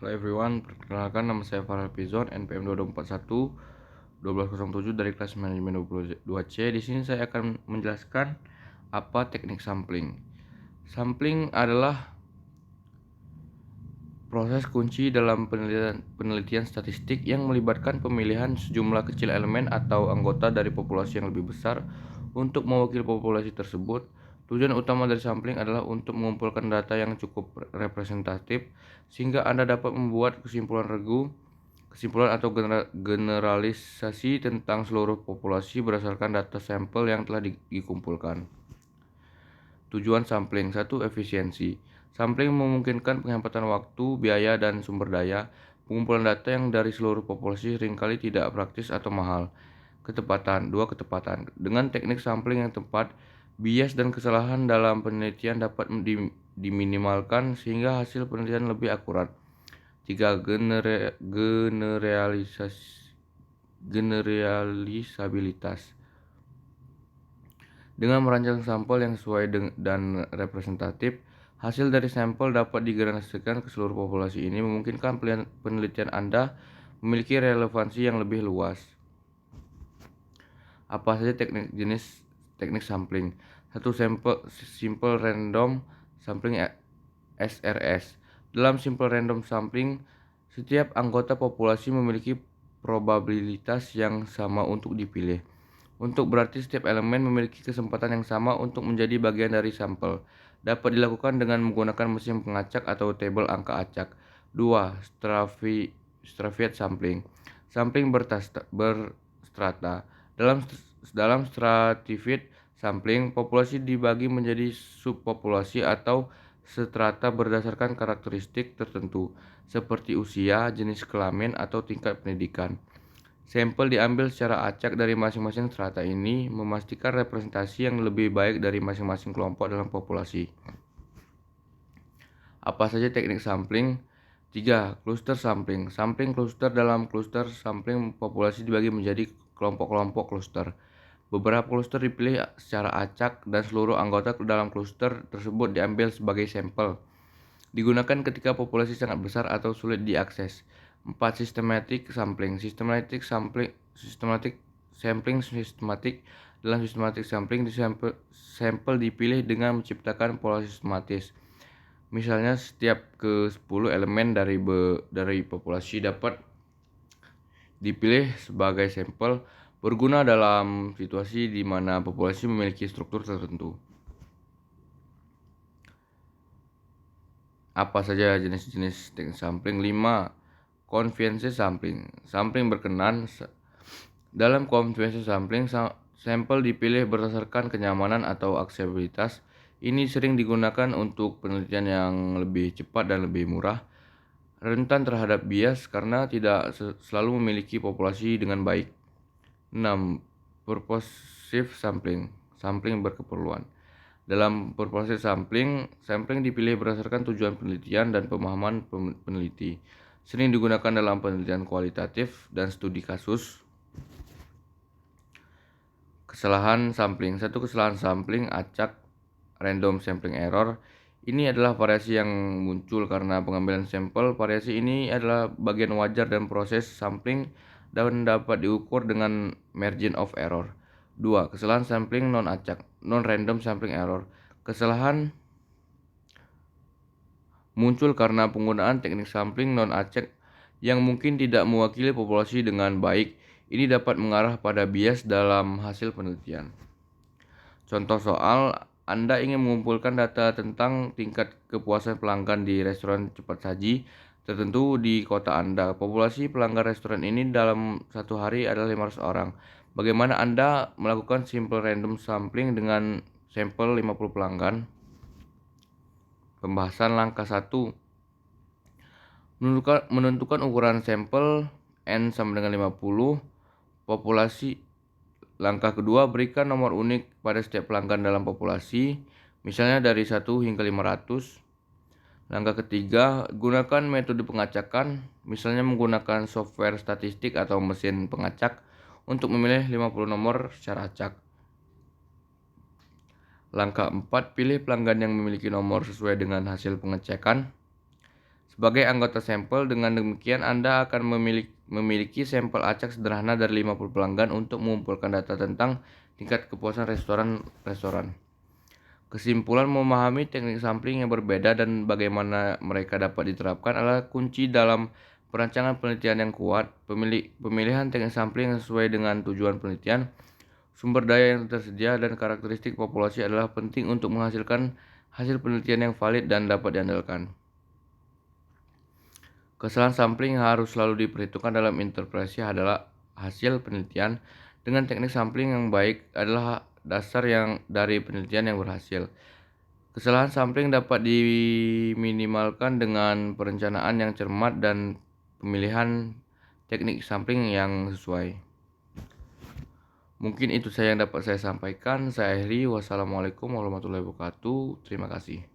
Hello everyone, perkenalkan nama saya Farel Pizon, NPM 2241 1207 dari kelas manajemen 22C. Di sini saya akan menjelaskan apa teknik sampling. Sampling adalah proses kunci dalam penelitian statistik yang melibatkan pemilihan sejumlah kecil elemen atau anggota dari populasi yang lebih besar untuk mewakili populasi tersebut. Tujuan utama dari sampling adalah untuk mengumpulkan data yang cukup representatif sehingga Anda dapat membuat kesimpulan atau generalisasi tentang seluruh populasi berdasarkan data sampel yang telah dikumpulkan. Tujuan sampling. 1. Efisiensi. Sampling memungkinkan penghematan waktu, biaya, dan sumber daya. Pengumpulan data yang dari seluruh populasi seringkali tidak praktis atau mahal. Ketepatan. 2. Ketepatan. Dengan teknik sampling yang tepat, bias dan kesalahan dalam penelitian dapat diminimalkan sehingga hasil penelitian lebih akurat. 3. Generalisabilitas. Dengan merancang sampel yang sesuai dan representatif, hasil dari sampel dapat digeneralisasikan ke seluruh populasi. Ini memungkinkan penelitian Anda memiliki relevansi yang lebih luas. Apa saja teknik sampling? 1. Simple random sampling SRS. Dalam simple random sampling, setiap anggota populasi memiliki probabilitas yang sama untuk dipilih. Untuk berarti setiap elemen memiliki kesempatan yang sama untuk menjadi bagian dari sampel. Dapat dilakukan dengan menggunakan mesin pengacak atau tabel angka acak. 2. Stratified sampling. Sampling berstrata. Dalam stratified sampling, populasi dibagi menjadi subpopulasi atau strata berdasarkan karakteristik tertentu, seperti usia, jenis kelamin, atau tingkat pendidikan. Sampel diambil secara acak dari masing-masing strata ini, memastikan representasi yang lebih baik dari masing-masing kelompok dalam populasi. Apa saja teknik sampling? 3. Cluster sampling. Sampling cluster. Dalam cluster sampling, populasi dibagi menjadi kelompok-kelompok cluster. Beberapa cluster dipilih secara acak dan seluruh anggota dalam cluster tersebut diambil sebagai sampel. Digunakan ketika populasi sangat besar atau sulit diakses. 4. Systematic sampling. Dalam systematic sampling, sampel dipilih dengan menciptakan pola sistematis. Misalnya setiap ke-10 elemen dari populasi dapat dipilih sebagai sampel, berguna dalam situasi di mana populasi memiliki struktur tertentu. Apa saja jenis-jenis teknik sampling? 5. Convenience sampling. Sampling berkenan. Dalam convenience sampling, sampel dipilih berdasarkan kenyamanan atau aksesibilitas. Ini sering digunakan untuk penelitian yang lebih cepat dan lebih murah. Rentan terhadap bias karena tidak selalu memiliki populasi dengan baik. 6. Purposive sampling. Sampling berkeperluan. Dalam purposive sampling dipilih berdasarkan tujuan penelitian dan pemahaman peneliti. Sering digunakan dalam penelitian kualitatif dan studi kasus. Kesalahan sampling. 1. Kesalahan sampling acak random sampling error. Ini adalah variasi yang muncul karena pengambilan sampel. Variasi ini adalah bagian wajar dan proses sampling dan dapat diukur dengan margin of error. 2. Kesalahan sampling non-acak, non-random sampling error. Kesalahan muncul karena penggunaan teknik sampling non-acak yang mungkin tidak mewakili populasi dengan baik. Ini dapat mengarah pada bias dalam hasil penelitian. Contoh soal, Anda ingin mengumpulkan data tentang tingkat kepuasan pelanggan di restoran cepat saji tertentu di kota Anda. Populasi pelanggan restoran ini dalam satu hari adalah 500 orang. Bagaimana Anda melakukan simple random sampling dengan sampel 50 pelanggan? Pembahasan langkah 1. Menentukan ukuran sampel N sama dengan 50 populasi. Langkah kedua, berikan nomor unik pada setiap pelanggan dalam populasi, misalnya dari 1 hingga 500. Langkah ketiga, gunakan metode pengacakan, misalnya menggunakan software statistik atau mesin pengacak untuk memilih 50 nomor secara acak. Langkah 4, pilih pelanggan yang memiliki nomor sesuai dengan hasil pengecekan. sebagai anggota sampel. Dengan demikian, Anda akan memiliki sampel acak sederhana dari 50 pelanggan untuk mengumpulkan data tentang tingkat kepuasan restoran. Kesimpulan, memahami teknik sampling yang berbeda dan bagaimana mereka dapat diterapkan adalah kunci dalam perancangan penelitian yang kuat. Pemilihan teknik sampling yang sesuai dengan tujuan penelitian, sumber daya yang tersedia, dan karakteristik populasi adalah penting untuk menghasilkan hasil penelitian yang valid dan dapat diandalkan. Kesalahan sampling harus selalu diperhitungkan dalam interpretasi adalah hasil penelitian. Dengan teknik sampling yang baik adalah dasar yang dari penelitian yang berhasil. Kesalahan sampling dapat diminimalkan dengan perencanaan yang cermat dan pemilihan teknik sampling yang sesuai. Mungkin itu saja yang dapat saya sampaikan. Saya akhiri. Wassalamualaikum warahmatullahi wabarakatuh. Terima kasih.